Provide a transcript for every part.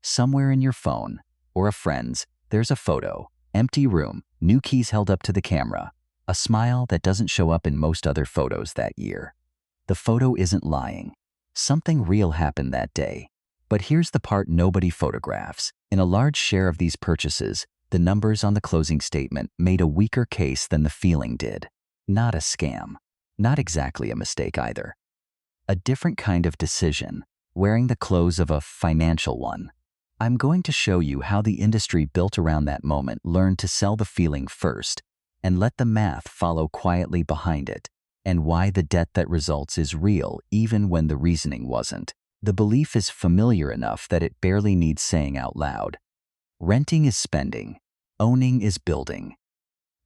Somewhere in your phone or a friend's, there's a photo, empty room, new keys held up to the camera, a smile that doesn't show up in most other photos that year. The photo isn't lying. Something real happened that day. But here's the part nobody photographs. In a large share of these purchases, the numbers on the closing statement made a weaker case than the feeling did. Not a scam. Not exactly a mistake either. A different kind of decision, wearing the clothes of a financial one. I'm going to show you how the industry built around that moment learned to sell the feeling first and let the math follow quietly behind it, and why the debt that results is real even when the reasoning wasn't. The belief is familiar enough that it barely needs saying out loud. Renting is spending. Owning is building.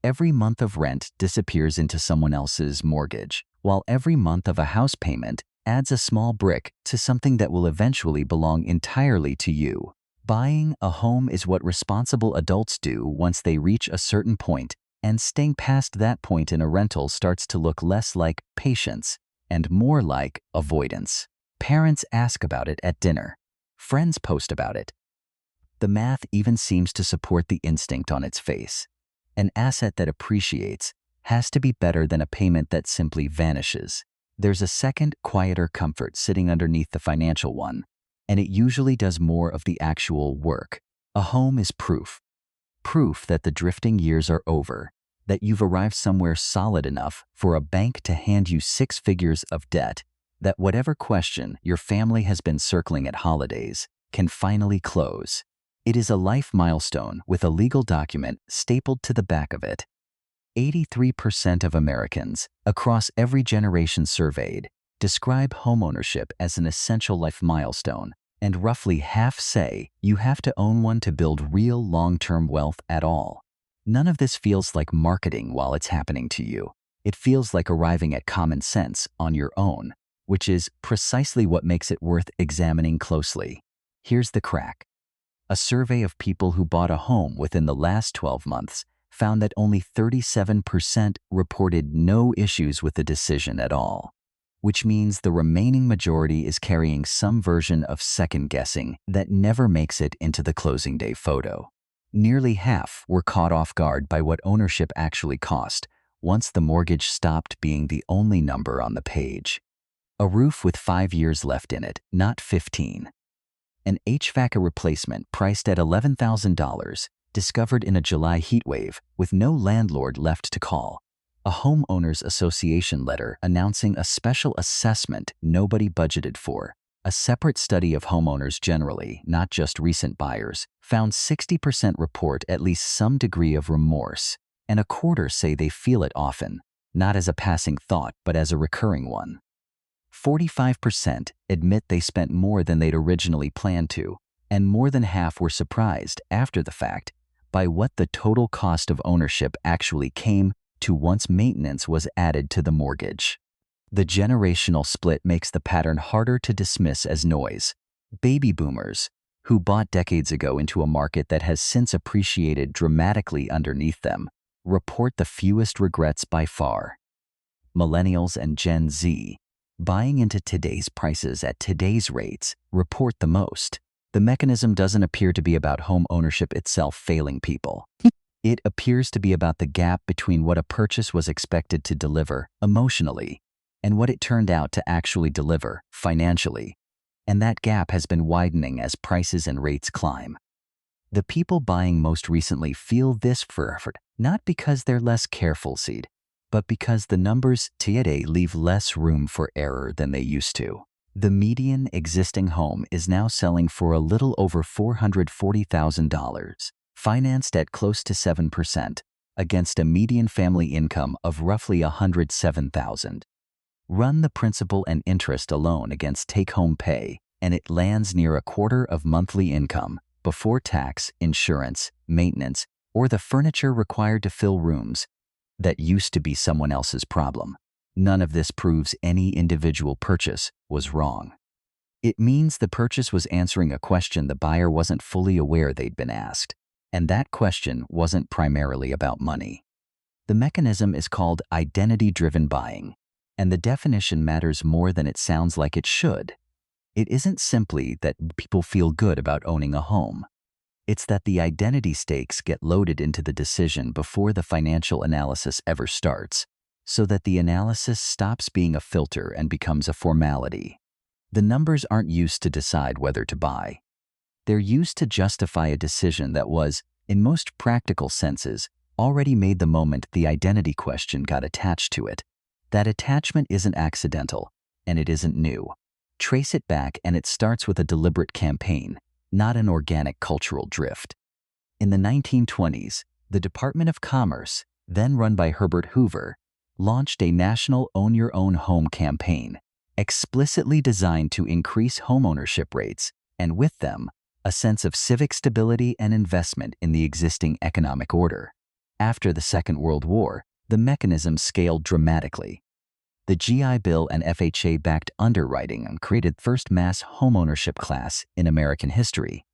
Every month of rent disappears into someone else's mortgage, while every month of a house payment adds a small brick to something that will eventually belong entirely to you. Buying a home is what responsible adults do once they reach a certain point, and staying past that point in a rental starts to look less like patience and more like avoidance. Parents ask about it at dinner. Friends post about it. The math even seems to support the instinct on its face. An asset that appreciates has to be better than a payment that simply vanishes. There's a second, quieter comfort sitting underneath the financial one, and it usually does more of the actual work. A home is proof. Proof that the drifting years are over, that you've arrived somewhere solid enough for a bank to hand you 6 figures of debt, that whatever question your family has been circling at holidays can finally close. It is a life milestone with a legal document stapled to the back of it. 83% of Americans, across every generation surveyed, describe homeownership as an essential life milestone, and roughly half say you have to own one to build real long-term wealth at all. None of this feels like marketing while it's happening to you. It feels like arriving at common sense on your own, which is precisely what makes it worth examining closely. Here's the crack. A survey of people who bought a home within the last 12 months found that only 37% reported no issues with the decision at all, which means the remaining majority is carrying some version of second-guessing that never makes it into the closing day photo. Nearly half were caught off guard by what ownership actually cost once the mortgage stopped being the only number on the page. A roof with 5 years left in it, not 15. An HVAC replacement priced at $11,000, discovered in a July heatwave with no landlord left to call. A homeowners association letter announcing a special assessment nobody budgeted for. A separate study of homeowners generally, not just recent buyers, found 60% report at least some degree of remorse, and a quarter say they feel it often, not as a passing thought but as a recurring one. 45% admit they spent more than they'd originally planned to, and more than half were surprised after the fact by what the total cost of ownership actually came to once maintenance was added to the mortgage. The generational split makes the pattern harder to dismiss as noise. Baby boomers, who bought decades ago into a market that has since appreciated dramatically underneath them, report the fewest regrets by far. Millennials and Gen Z, buying into today's prices at today's rates, report the most. The mechanism doesn't appear to be about home ownership itself failing people. It appears to be about the gap between what a purchase was expected to deliver emotionally and what it turned out to actually deliver financially. And that gap has been widening as prices and rates climb. The people buying most recently feel this fervor, not because they're less careful, but because the numbers today leave less room for error than they used to. The median existing home is now selling for a little over $440,000, financed at close to 7%, against a median family income of roughly $107,000. Run the principal and interest alone against take-home pay, and it lands near a quarter of monthly income before tax, insurance, maintenance, or the furniture required to fill rooms that used to be someone else's problem. None of this proves any individual purchase was wrong. It means the purchase was answering a question the buyer wasn't fully aware they'd been asked, and that question wasn't primarily about money. The mechanism is called identity-driven buying, and the definition matters more than it sounds like it should. It isn't simply that people feel good about owning a home. It's that the identity stakes get loaded into the decision before the financial analysis ever starts, so that the analysis stops being a filter and becomes a formality. The numbers aren't used to decide whether to buy. They're used to justify a decision that was, in most practical senses, already made the moment the identity question got attached to it. That attachment isn't accidental, and it isn't new. Trace it back and it starts with a deliberate campaign, not an organic cultural drift. In the 1920s, the Department of Commerce, then run by Herbert Hoover, launched a national Own Your Own Home campaign, explicitly designed to increase homeownership rates, and with them, a sense of civic stability and investment in the existing economic order. After the Second World War, the mechanism scaled dramatically. The GI Bill and FHA-backed underwriting created the first mass homeownership class in American history,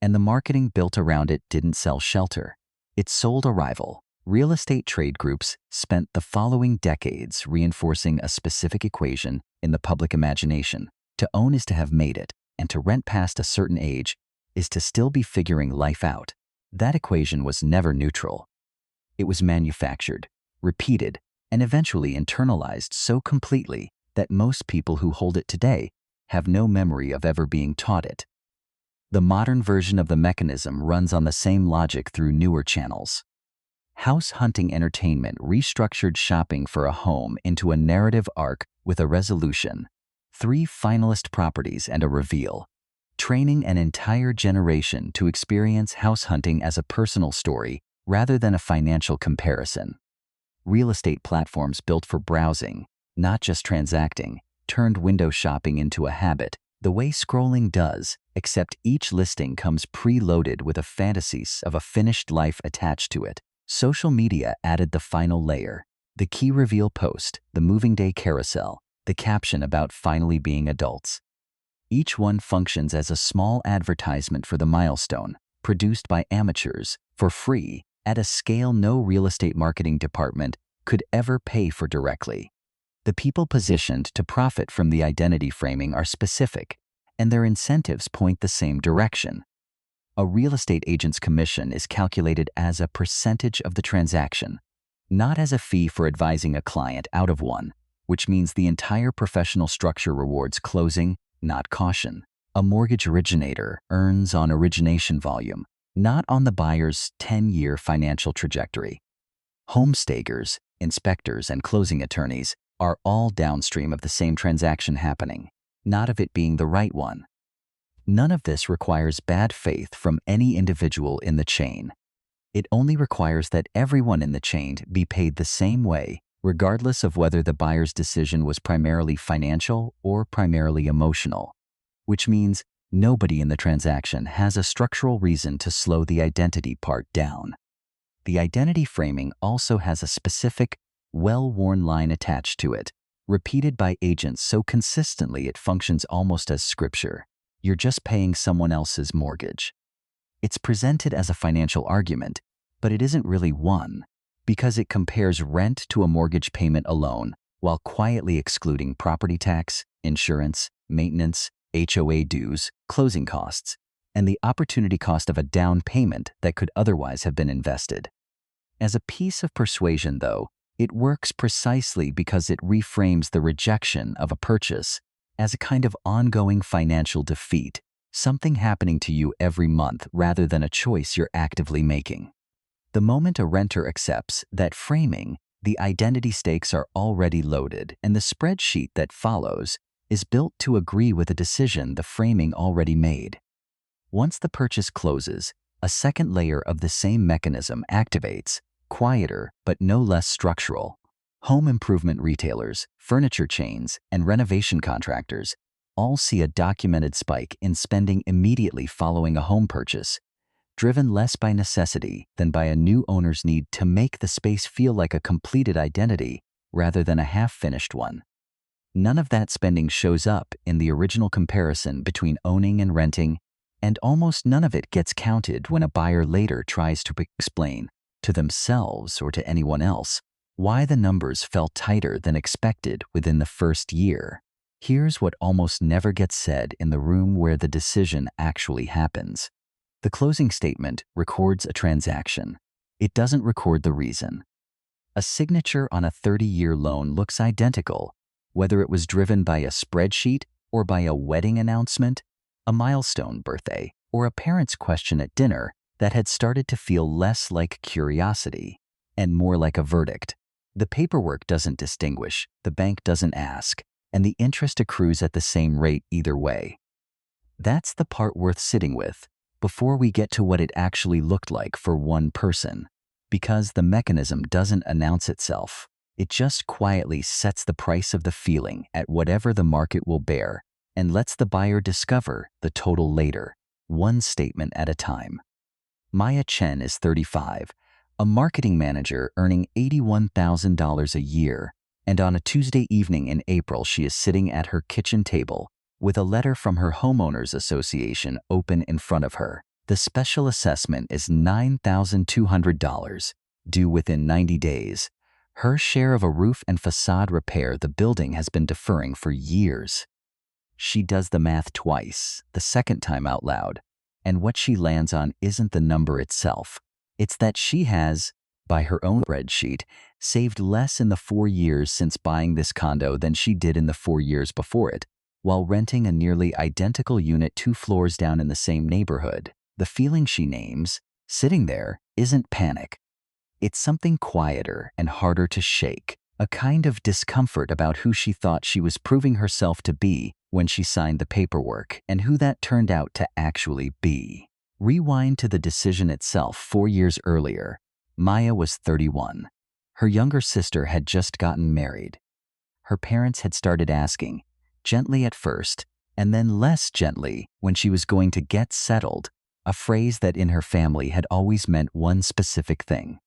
and the marketing built around it didn't sell shelter. It sold arrival. Real estate trade groups spent the following decades reinforcing a specific equation in the public imagination. To own is to have made it, and to rent past a certain age is to still be figuring life out. That equation was never neutral. It was manufactured, repeated, and eventually internalized so completely that most people who hold it today have no memory of ever being taught it. The modern version of the mechanism runs on the same logic through newer channels. House hunting entertainment restructured shopping for a home into a narrative arc with a resolution, 3 finalist properties and a reveal, training an entire generation to experience house hunting as a personal story rather than a financial comparison. Real estate platforms built for browsing, not just transacting, turned window shopping into a habit, the way scrolling does, except each listing comes preloaded with a fantasy of a finished life attached to it. Social media added the final layer, the key reveal post, the moving day carousel, the caption about finally being adults. Each one functions as a small advertisement for the milestone, produced by amateurs, for free, at a scale no real estate marketing department could ever pay for directly. The people positioned to profit from the identity framing are specific, and their incentives point the same direction. A real estate agent's commission is calculated as a percentage of the transaction, not as a fee for advising a client out of one, which means the entire professional structure rewards closing, not caution. A mortgage originator earns on origination volume, not on the buyer's 10-year financial trajectory. Homestakers, inspectors, and closing attorneys are all downstream of the same transaction happening, not of it being the right one. None of this requires bad faith from any individual in the chain. It only requires that everyone in the chain be paid the same way, regardless of whether the buyer's decision was primarily financial or primarily emotional, which means nobody in the transaction has a structural reason to slow the identity part down. The identity framing also has a specific, well-worn line attached to it, repeated by agents so consistently it functions almost as scripture. You're just paying someone else's mortgage. It's presented as a financial argument, but it isn't really one, because it compares rent to a mortgage payment alone while quietly excluding property tax, insurance, maintenance, HOA dues, closing costs, and the opportunity cost of a down payment that could otherwise have been invested. As a piece of persuasion, though, it works precisely because it reframes the rejection of a purchase as a kind of ongoing financial defeat, something happening to you every month rather than a choice you're actively making. The moment a renter accepts that framing, the identity stakes are already loaded, and the spreadsheet that follows is built to agree with a decision the framing already made. Once the purchase closes, a second layer of the same mechanism activates, quieter but no less structural. Home improvement retailers, furniture chains, and renovation contractors all see a documented spike in spending immediately following a home purchase, driven less by necessity than by a new owner's need to make the space feel like a completed identity rather than a half-finished one. None of that spending shows up in the original comparison between owning and renting, and almost none of it gets counted when a buyer later tries to explain, to themselves or to anyone else, why the numbers fell tighter than expected within the first year. Here's what almost never gets said in the room where the decision actually happens. The closing statement records a transaction. It doesn't record the reason. A signature on a 30-year loan looks identical, whether it was driven by a spreadsheet or by a wedding announcement, a milestone birthday, or a parent's question at dinner that had started to feel less like curiosity and more like a verdict. The paperwork doesn't distinguish, the bank doesn't ask, and the interest accrues at the same rate either way. That's the part worth sitting with before we get to what it actually looked like for one person, because the mechanism doesn't announce itself. It just quietly sets the price of the feeling at whatever the market will bear and lets the buyer discover the total later, one statement at a time. Maya Chen is 35, a marketing manager earning $81,000 a year, and on a Tuesday evening in April she is sitting at her kitchen table with a letter from her homeowners association open in front of her. The special assessment is $9,200, due within 90 days. Her share of a roof and facade repair the building has been deferring for years. She does the math twice, the second time out loud, and what she lands on isn't the number itself. It's that she has, by her own spreadsheet, saved less in the 4 years since buying this condo than she did in the 4 years before it, while renting a nearly identical unit 2 floors down in the same neighborhood. The feeling she names, sitting there, isn't panic. It's something quieter and harder to shake, a kind of discomfort about who she thought she was proving herself to be when she signed the paperwork and who that turned out to actually be. Rewind to the decision itself 4 years earlier. Maya was 31. Her younger sister had just gotten married. Her parents had started asking, gently at first, and then less gently when she was going to get settled, a phrase that in her family had always meant one specific thing.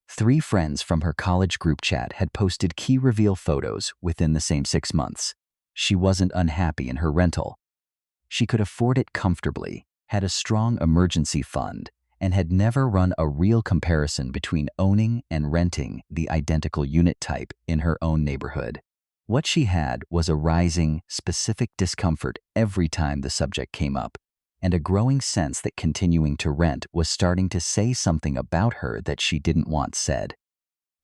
3 friends from her college group chat had posted key reveal photos within the same 6 months. She wasn't unhappy in her rental. She could afford it comfortably, had a strong emergency fund, and had never run a real comparison between owning and renting the identical unit type in her own neighborhood. What she had was a rising, specific discomfort every time the subject came up, and a growing sense that continuing to rent was starting to say something about her that she didn't want said.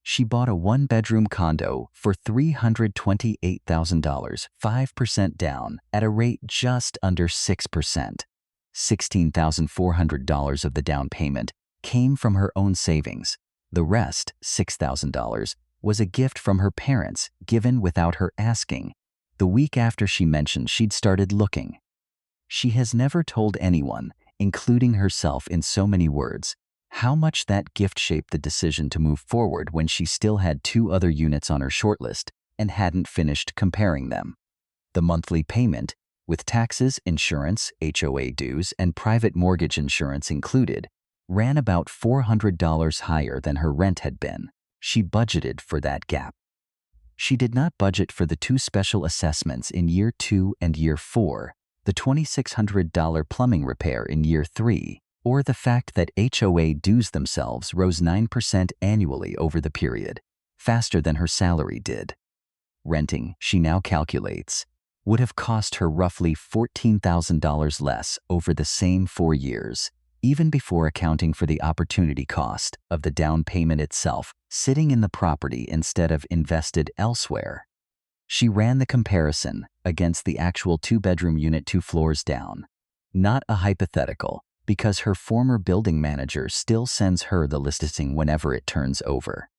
She bought a 1-bedroom condo for $328,000, 5% down, at a rate just under 6%. $16,400 of the down payment came from her own savings. The rest, $6,000, was a gift from her parents, given without her asking, the week after she mentioned she'd started looking. She has never told anyone, including herself in so many words, how much that gift shaped the decision to move forward when she still had 2 other units on her shortlist and hadn't finished comparing them. The monthly payment, with taxes, insurance, HOA dues, and private mortgage insurance included, ran about $400 higher than her rent had been. She budgeted for that gap. She did not budget for the 2 special assessments in year 2 and year 4, the $2,600 plumbing repair in year 3, or the fact that HOA dues themselves rose 9% annually over the period, faster than her salary did. Renting, she now calculates, would have cost her roughly $14,000 less over the same 4 years, even before accounting for the opportunity cost of the down payment itself sitting in the property instead of invested elsewhere. She ran the comparison against the actual 2-bedroom unit 2 floors down, not a hypothetical, because her former building manager still sends her the listing whenever it turns over.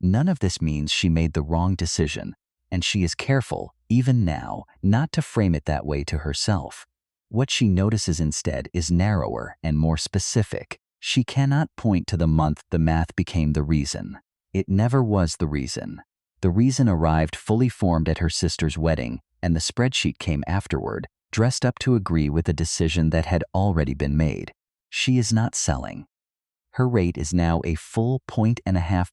None of this means she made the wrong decision, and she is careful, even now, not to frame it that way to herself. What she notices instead is narrower and more specific. She cannot point to the month the math became the reason. It never was the reason. The reason arrived fully formed at her sister's wedding, and the spreadsheet came afterward, dressed up to agree with a decision that had already been made. She is not selling. Her rate is now a full 1.5 points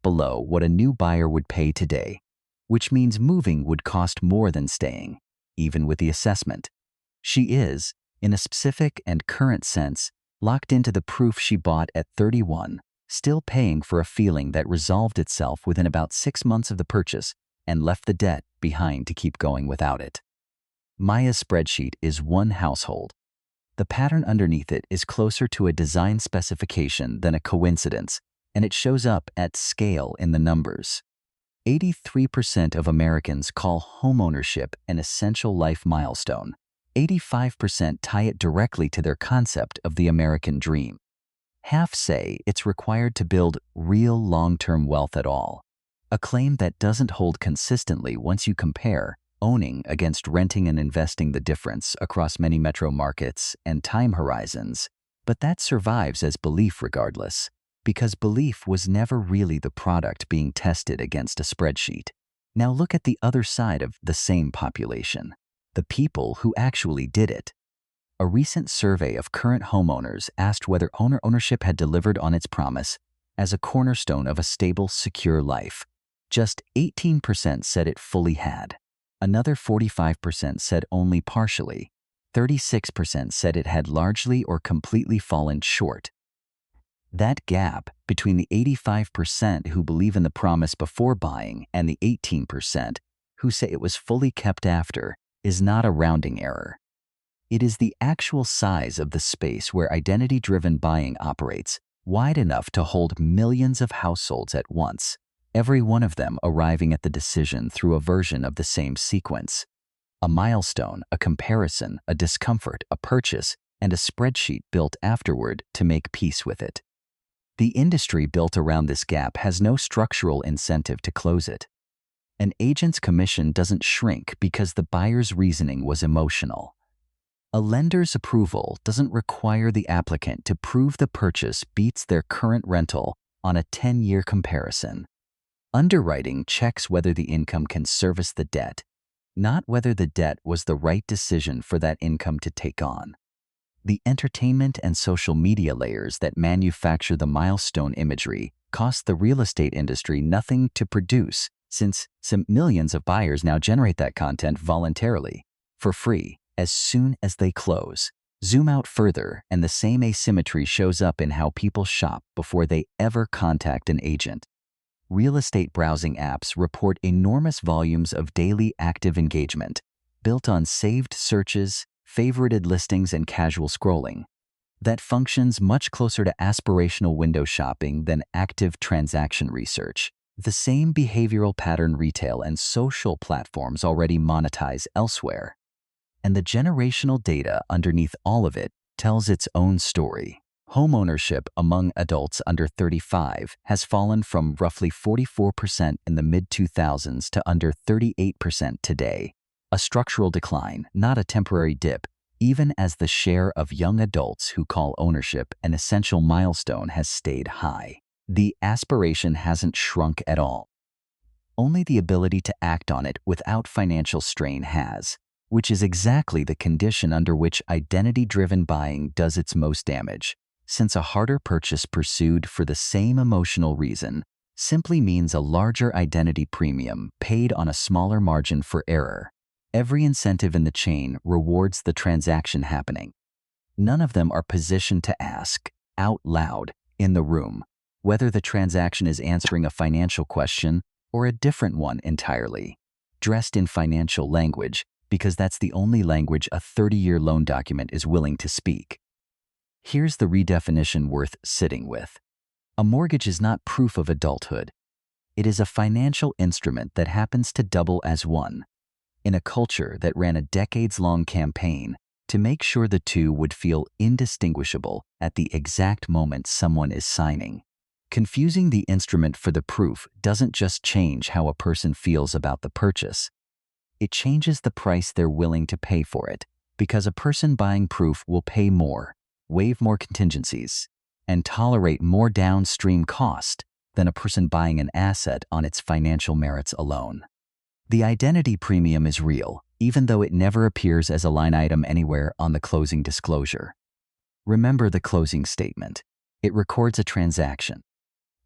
below what a new buyer would pay today, which means moving would cost more than staying, even with the assessment. She is, in a specific and current sense, locked into the proof she bought at 31, still paying for a feeling that resolved itself within about 6 months of the purchase and left the debt behind to keep going without it. Maya's spreadsheet is one household. The pattern underneath it is closer to a design specification than a coincidence, and it shows up at scale in the numbers. 83% of Americans call homeownership an essential life milestone. 85% tie it directly to their concept of the American dream. Half say it's required to build real long-term wealth at all, a claim that doesn't hold consistently once you compare owning against renting and investing, the difference across many metro markets and time horizons. But that survives as belief regardless, because belief was never really the product being tested against a spreadsheet. Now look at the other side of the same population, the people who actually did it. A recent survey of current homeowners asked whether ownership had delivered on its promise as a cornerstone of a stable, secure life. Just 18% said it fully had. Another 45% said only partially. 36% said it had largely or completely fallen short. That gap between the 85% who believe in the promise before buying and the 18% who say it was fully kept after is not a rounding error. It is the actual size of the space where identity-driven buying operates, wide enough to hold millions of households at once, every one of them arriving at the decision through a version of the same sequence. A milestone, a comparison, a discomfort, a purchase, and a spreadsheet built afterward to make peace with it. The industry built around this gap has no structural incentive to close it. An agent's commission doesn't shrink because the buyer's reasoning was emotional. A lender's approval doesn't require the applicant to prove the purchase beats their current rental on a 10-year comparison. Underwriting checks whether the income can service the debt, not whether the debt was the right decision for that income to take on. The entertainment and social media layers that manufacture the milestone imagery cost the real estate industry nothing to produce, since some millions of buyers now generate that content voluntarily, for free, as soon as they close. Zoom out further, and the same asymmetry shows up in how people shop before they ever contact an agent. Real estate browsing apps report enormous volumes of daily active engagement, built on saved searches, favorited listings, and casual scrolling. That functions much closer to aspirational window shopping than active transaction research. The same behavioral pattern retail and social platforms already monetize elsewhere. And the generational data underneath all of it tells its own story. Homeownership among adults under 35 has fallen from roughly 44% in the mid-2000s to under 38% today. A structural decline, not a temporary dip, even as the share of young adults who call ownership an essential milestone has stayed high. The aspiration hasn't shrunk at all. Only the ability to act on it without financial strain has, which is exactly the condition under which identity-driven buying does its most damage, since a harder purchase pursued for the same emotional reason simply means a larger identity premium paid on a smaller margin for error. Every incentive in the chain rewards the transaction happening. None of them are positioned to ask, out loud, in the room, whether the transaction is answering a financial question or a different one entirely, dressed in financial language because that's the only language a 30-year loan document is willing to speak. Here's the redefinition worth sitting with. A mortgage is not proof of adulthood. It is a financial instrument that happens to double as one, in a culture that ran a decades-long campaign to make sure the two would feel indistinguishable at the exact moment someone is signing. Confusing the instrument for the proof doesn't just change how a person feels about the purchase. It changes the price they're willing to pay for it, because a person buying proof will pay more, waive more contingencies, and tolerate more downstream cost than a person buying an asset on its financial merits alone. The identity premium is real, even though it never appears as a line item anywhere on the closing disclosure. Remember the closing statement. It records a transaction.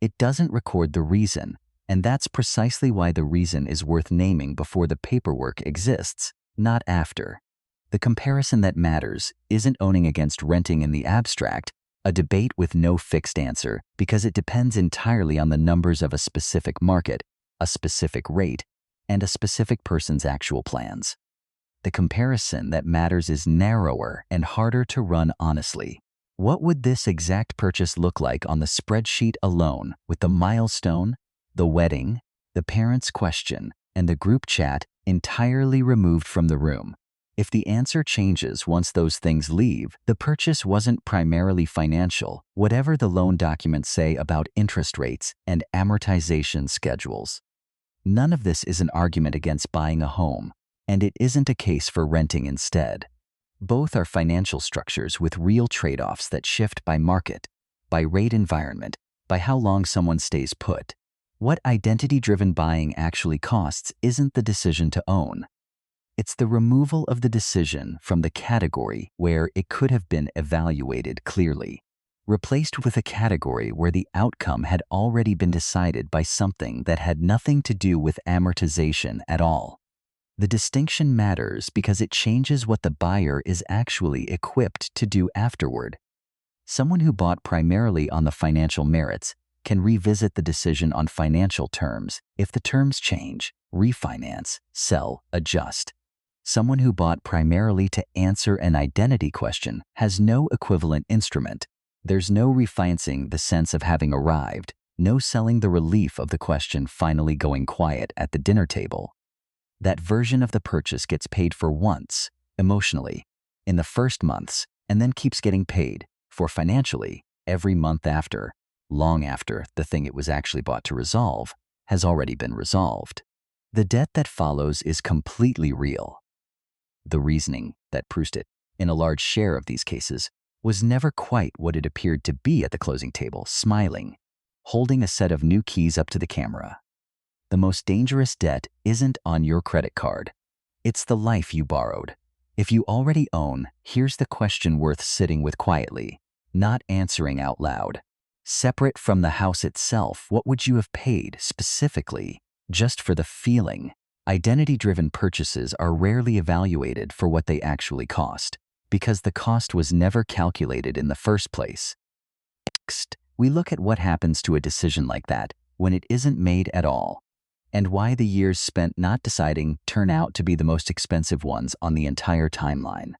It doesn't record the reason, and that's precisely why the reason is worth naming before the paperwork exists, not after. The comparison that matters isn't owning against renting in the abstract, a debate with no fixed answer because it depends entirely on the numbers of a specific market, a specific rate, and a specific person's actual plans. the comparison that matters is narrower and harder to run honestly. What would this exact purchase look like on the spreadsheet alone, with the milestone, the wedding, the parents' question, and the group chat entirely removed from the room? If the answer changes once those things leave, the purchase wasn't primarily financial, whatever the loan documents say about interest rates and amortization schedules. None of this is an argument against buying a home, and it isn't a case for renting instead. Both are financial structures with real trade-offs that shift by market, by rate environment, by how long someone stays put. What identity-driven buying actually costs isn't the decision to own. It's the removal of the decision from the category where it could have been evaluated clearly, replaced with a category where the outcome had already been decided by something that had nothing to do with amortization at all. The distinction matters because it changes what the buyer is actually equipped to do afterward. Someone who bought primarily on the financial merits can revisit the decision on financial terms if the terms change, refinance, sell, adjust. Someone who bought primarily to answer an identity question has no equivalent instrument. There's no refinancing the sense of having arrived, no selling the relief of the question finally going quiet at the dinner table. That version of the purchase gets paid for once, emotionally, in the first months, and then keeps getting paid for financially every month after, long after the thing it was actually bought to resolve has already been resolved. The debt that follows is completely real. The reasoning that proves it, in a large share of these cases, was never quite what it appeared to be at the closing table, smiling, holding a set of new keys up to the camera. The most dangerous debt isn't on your credit card. It's the life you borrowed. If you already own, here's the question worth sitting with quietly, not answering out loud. Separate from the house itself, what would you have paid specifically just for the feeling? Identity-driven purchases are rarely evaluated for what they actually cost, because the cost was never calculated in the first place. Next, we look at what happens to a decision like that when it isn't made at all, and why the years spent not deciding turn out to be the most expensive ones on the entire timeline.